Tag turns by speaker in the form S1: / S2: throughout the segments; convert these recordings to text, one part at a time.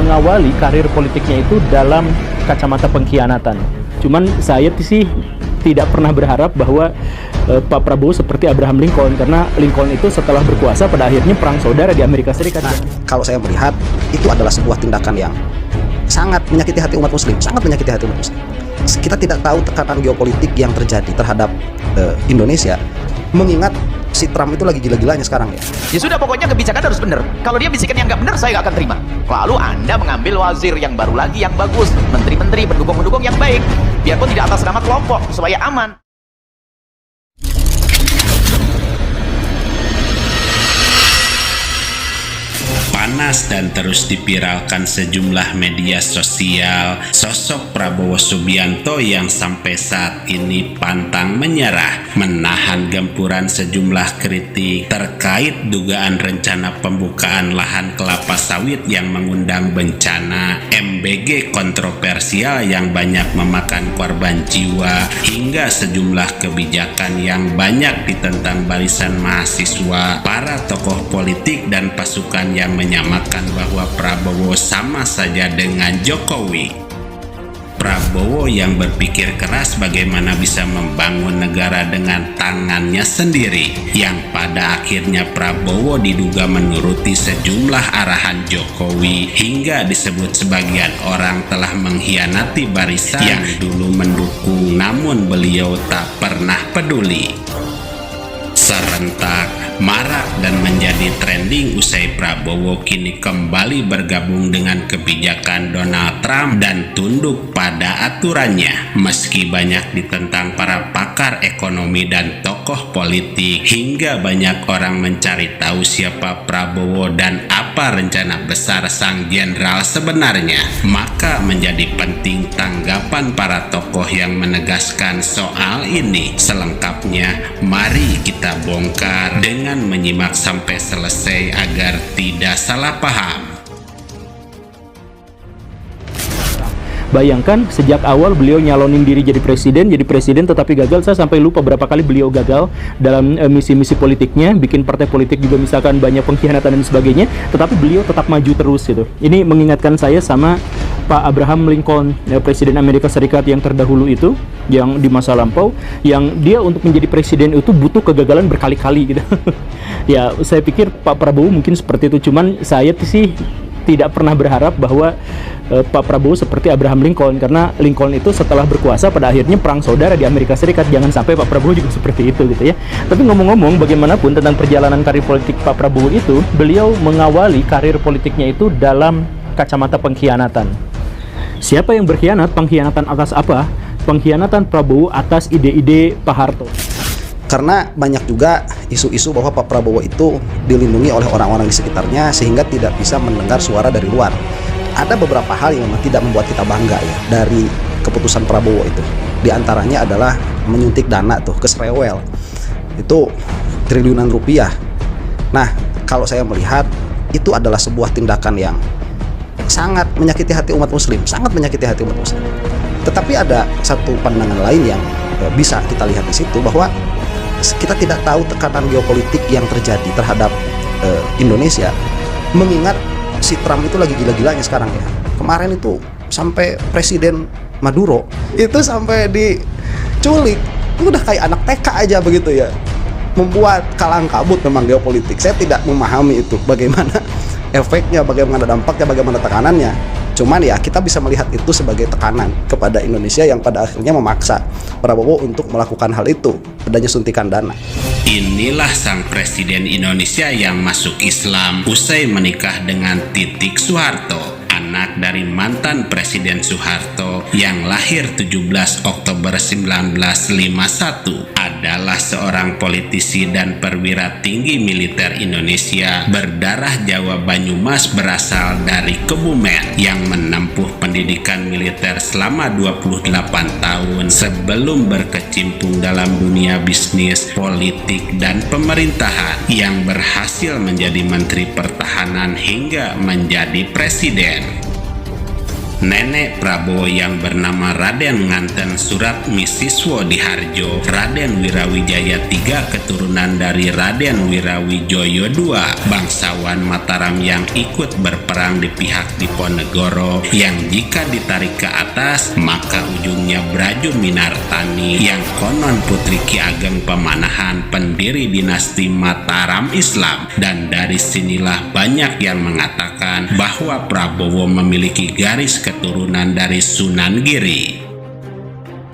S1: mengawali karir politiknya itu dalam kacamata pengkhianatan. Cuman saya sih tidak pernah berharap bahwa Pak Prabowo seperti Abraham Lincoln, karena Lincoln itu setelah berkuasa pada akhirnya perang saudara di Amerika Serikat.
S2: Nah, kalau saya melihat itu adalah sebuah tindakan yang sangat menyakiti hati umat muslim, sangat menyakiti hati umat muslim. Kita tidak tahu tekanan geopolitik yang terjadi terhadap Indonesia, mengingat si Trump itu lagi gila-gilanya sekarang ya.
S3: Ya sudah, pokoknya kebijakan harus benar. Kalau dia bisikan yang nggak benar, saya nggak akan terima. Lalu Anda mengambil wazir yang baru lagi, yang bagus, menteri-menteri, pendukung-pendukung yang baik, biarpun tidak atas nama kelompok, supaya aman.
S4: Panas dan terus dipiralkan sejumlah media sosial sosok Prabowo Subianto yang sampai saat ini pantang menyerah menahan gempuran sejumlah kritik terkait dugaan rencana pembukaan lahan kelapa sawit yang mengundang bencana, MBG kontroversial yang banyak memakan korban jiwa, hingga sejumlah kebijakan yang banyak ditentang barisan mahasiswa, para tokoh politik dan pasukan yang menyamakan bahwa Prabowo sama saja dengan Jokowi. Prabowo yang berpikir keras bagaimana bisa membangun negara dengan tangannya sendiri, yang pada akhirnya Prabowo diduga menuruti sejumlah arahan Jokowi hingga disebut sebagian orang telah mengkhianati barisan yang dulu mendukung, namun beliau tak pernah peduli. Serentak, marak dan menjadi trending usai Prabowo kini kembali bergabung dengan kebijakan Donald Trump dan tunduk pada aturannya. Meski banyak ditentang para pakar ekonomi dan tokoh politik, hingga banyak orang mencari tahu siapa Prabowo dan apa rencana besar sang jenderal sebenarnya, maka menjadi penting tanggapan para tokoh yang menegaskan soal ini. Selengkapnya, mari kita bongkar dengan menyimak sampai selesai agar tidak salah paham.
S1: Bayangkan sejak awal beliau nyalonin diri jadi presiden tetapi gagal. Saya sampai lupa berapa kali beliau gagal dalam misi-misi politiknya, bikin partai politik juga misalkan banyak pengkhianatan dan sebagainya, tetapi beliau tetap maju terus gitu. Ini mengingatkan saya sama Pak Abraham Lincoln, presiden Amerika Serikat yang terdahulu itu, yang di masa lampau, yang dia untuk menjadi presiden itu butuh kegagalan berkali-kali gitu. Ya, saya pikir Pak Prabowo mungkin seperti itu, cuman saya sih tidak pernah berharap bahwa Pak Prabowo seperti Abraham Lincoln, karena Lincoln itu setelah berkuasa pada akhirnya perang saudara di Amerika Serikat. Jangan sampai Pak Prabowo juga seperti itu gitu ya. Tapi ngomong-ngomong, bagaimanapun tentang perjalanan karir politik Pak Prabowo itu, beliau mengawali karir politiknya itu dalam kacamata pengkhianatan. Siapa yang berkhianat? Pengkhianatan atas apa? Pengkhianatan Prabowo atas ide-ide Pak Harto.
S2: Karena banyak juga isu-isu bahwa Pak Prabowo itu dilindungi oleh orang-orang di sekitarnya sehingga tidak bisa mendengar suara dari luar. Ada beberapa hal yang memang tidak membuat kita bangga ya dari keputusan Prabowo itu. Di antaranya adalah menyuntik dana tuh ke Srewel. Itu triliunan rupiah. Nah, kalau saya melihat itu adalah sebuah tindakan yang sangat menyakiti hati umat muslim, sangat menyakiti hati umat muslim. Tetapi ada satu pandangan lain yang bisa kita lihat di situ, bahwa kita tidak tahu tekanan geopolitik yang terjadi terhadap Indonesia, mengingat si Trump itu lagi gila-gilanya sekarang ya. Kemarin itu sampai Presiden Maduro itu sampai diculik, itu udah kayak anak TK aja begitu ya. Membuat kalang kabut memang geopolitik. Saya tidak memahami itu bagaimana efeknya, bagaimana dampaknya, bagaimana tekanannya. Cuman ya kita bisa melihat itu sebagai tekanan kepada Indonesia yang pada akhirnya memaksa Prabowo untuk melakukan hal itu, adanya suntikan dana.
S4: Inilah sang presiden Indonesia yang masuk Islam usai menikah dengan Titik Soeharto, anak dari mantan Presiden Soeharto yang lahir 17 Oktober 1951. Adalah seorang politisi dan perwira tinggi militer Indonesia berdarah Jawa Banyumas, berasal dari Kebumen, yang menempuh pendidikan militer selama 28 tahun sebelum berkecimpung dalam dunia bisnis, politik, dan pemerintahan, yang berhasil menjadi Menteri Pertahanan hingga menjadi Presiden. nenek Prabowo yang bernama Raden Nganten Surat Misiswo Diharjo, Raden Wirawijaya III keturunan dari Raden Wirawijoyo II, bangsawan Mataram yang ikut berperang di pihak Diponegoro, yang jika ditarik ke atas maka ujungnya Brajo Minartani yang konon putri Ki Ageng Pamanahan, pendiri dinasti Mataram Islam. Dan dari sinilah banyak yang mengatakan bahwa Prabowo memiliki garis keturunan dari Sunan Giri.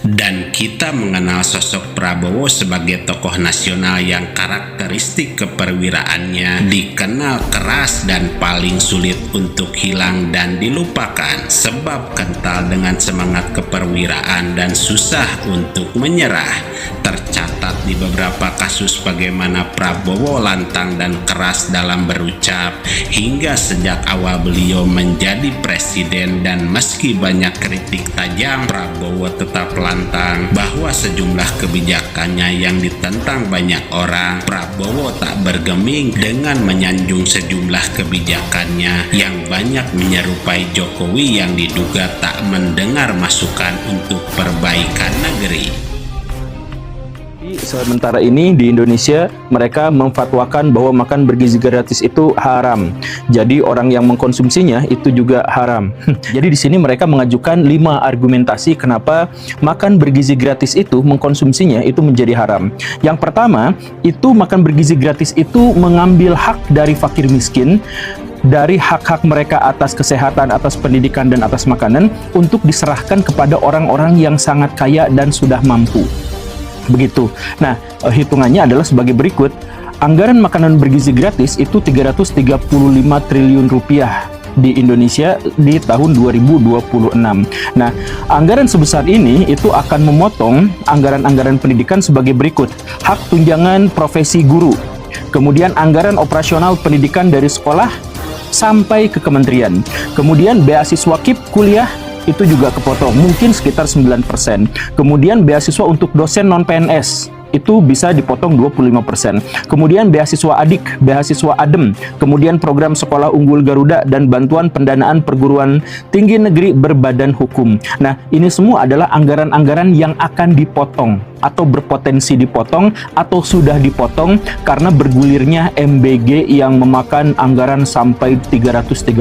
S4: Dan kita mengenal sosok Prabowo sebagai tokoh nasional yang karakteristik keperwiraannya dikenal keras dan paling sulit untuk hilang dan dilupakan, sebab kental dengan semangat keperwiraan dan susah untuk menyerah. Tercatat di beberapa kasus bagaimana Prabowo lantang dan keras dalam berucap hingga sejak awal beliau menjadi presiden, dan meski banyak kritik tajam, Prabowo tetap lantang bahwa sejumlah kebijakannya yang ditentang banyak orang. Prabowo tak bergeming dengan menyanjung sejumlah kebijakannya yang banyak menyerupai Jokowi yang diduga tak mendengar masukan untuk perbaikan negeri.
S1: Sementara ini di Indonesia mereka memfatwakan bahwa makan bergizi gratis itu haram. Jadi orang yang mengkonsumsinya itu juga haram. Jadi di sini mereka mengajukan 5 argumentasi kenapa makan bergizi gratis itu mengkonsumsinya itu menjadi haram. Yang pertama, itu makan bergizi gratis itu mengambil hak dari fakir miskin, dari hak-hak mereka atas kesehatan, atas pendidikan, dan atas makanan untuk diserahkan kepada orang-orang yang sangat kaya dan sudah mampu. Begitu. Nah, hitungannya adalah sebagai berikut. Anggaran makanan bergizi gratis itu 335 triliun rupiah di Indonesia di tahun 2026. Nah, anggaran sebesar ini itu akan memotong anggaran-anggaran pendidikan sebagai berikut. Hak tunjangan profesi guru, kemudian anggaran operasional pendidikan dari sekolah sampai ke kementerian, kemudian beasiswa KIP kuliah itu juga kepotong, mungkin sekitar 9%. Kemudian beasiswa untuk dosen non-PNS itu bisa dipotong 25%. Kemudian beasiswa adik, beasiswa adem, kemudian program sekolah unggul Garuda, dan bantuan pendanaan perguruan tinggi negeri berbadan hukum. Nah, ini semua adalah anggaran-anggaran yang akan dipotong atau berpotensi dipotong atau sudah dipotong karena bergulirnya MBG yang memakan anggaran sampai 335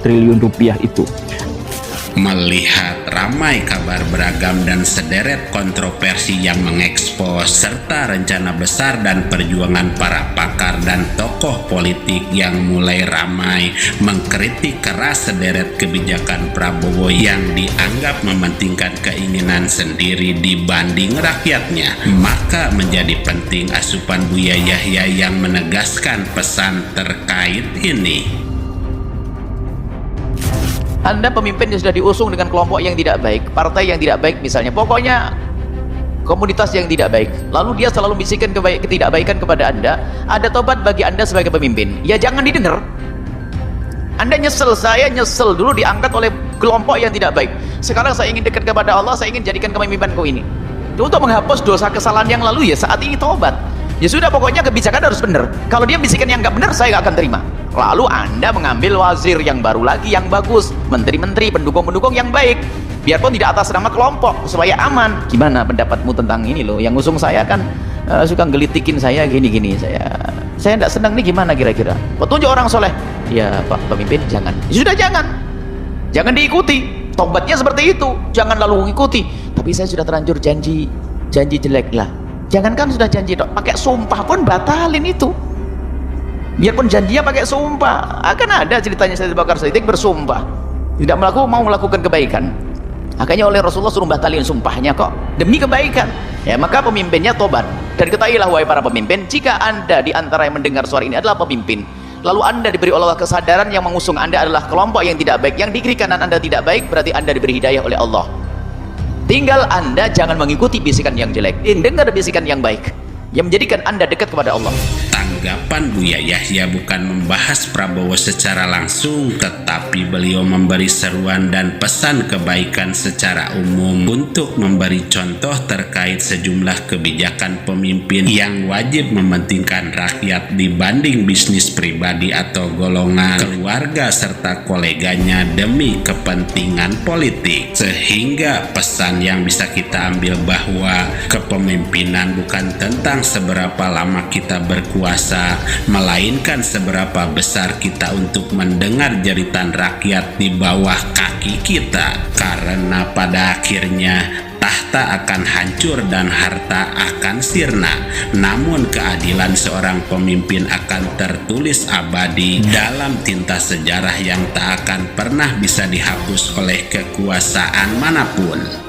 S1: triliun rupiah itu.
S4: Melihat ramai kabar beragam dan sederet kontroversi yang mengekspos serta rencana besar dan perjuangan para pakar dan tokoh politik yang mulai ramai mengkritik keras sederet kebijakan Prabowo yang dianggap mementingkan keinginan sendiri dibanding rakyatnya, maka menjadi penting asupan Buya Yahya yang menegaskan pesan terkait ini.
S3: Anda pemimpin yang sudah diusung dengan kelompok yang tidak baik, partai yang tidak baik misalnya, pokoknya komunitas yang tidak baik, lalu dia selalu bisikan ketidakbaikan kepada Anda. Ada tobat bagi Anda sebagai pemimpin, ya jangan didengar. Anda nyesel, saya nyesel dulu diangkat oleh kelompok yang tidak baik, sekarang saya ingin dekat kepada Allah, saya ingin jadikan kepemimpinan ini untuk menghapus dosa kesalahan yang lalu, ya saat ini tobat. Ya sudah, pokoknya kebijakan harus benar. Kalau dia bisikan yang nggak benar, saya nggak akan terima. Lalu Anda mengambil wazir yang baru lagi, yang bagus, menteri-menteri, pendukung-pendukung yang baik, biarpun tidak atas nama kelompok, supaya aman. Gimana pendapatmu tentang ini loh? Yang ngusung saya kan suka gelitikin saya gini-gini. Saya tidak senang nih, gimana kira-kira? Petunjuk orang soleh. Ya Pak Pemimpin, jangan. Ya sudah, jangan diikuti. Tobatnya seperti itu, jangan lalu mengikuti. Tapi saya sudah terlanjur janji jelek lah. Jangankan sudah janji, pakai sumpah pun batalin itu. Biarpun janjinya pakai sumpah, akan ada ceritanya Sayyid Abu Bakar Siddiq bersumpah tidak mau melakukan kebaikan, akhirnya oleh Rasulullah suruh batalin sumpahnya kok demi kebaikan. Ya maka pemimpinnya tobat. Dan ketahuilah wahai para pemimpin, jika Anda di antara yang mendengar suara ini adalah pemimpin, lalu Anda diberi oleh Allah kesadaran yang mengusung Anda adalah kelompok yang tidak baik, yang di kiri kanan Anda tidak baik, berarti Anda diberi hidayah oleh Allah. Tinggal Anda jangan mengikuti bisikan yang jelek, dengar bisikan yang baik yang menjadikan Anda dekat kepada Allah.
S4: Tanggapan Buya Yahya bukan membahas Prabowo secara langsung, tetapi beliau memberi seruan dan pesan kebaikan secara umum untuk memberi contoh terkait sejumlah kebijakan pemimpin yang wajib mementingkan rakyat dibanding bisnis pribadi atau golongan, keluarga, serta koleganya demi kepentingan politik. Sehingga pesan yang bisa kita ambil bahwa kepemimpinan bukan tentang seberapa lama kita berkuasa, melainkan seberapa besar kita untuk mendengar jeritan rakyat di bawah kaki kita. Karena pada akhirnya tahta akan hancur dan harta akan sirna, namun keadilan seorang pemimpin akan tertulis abadi dalam tinta sejarah yang tak akan pernah bisa dihapus oleh kekuasaan manapun.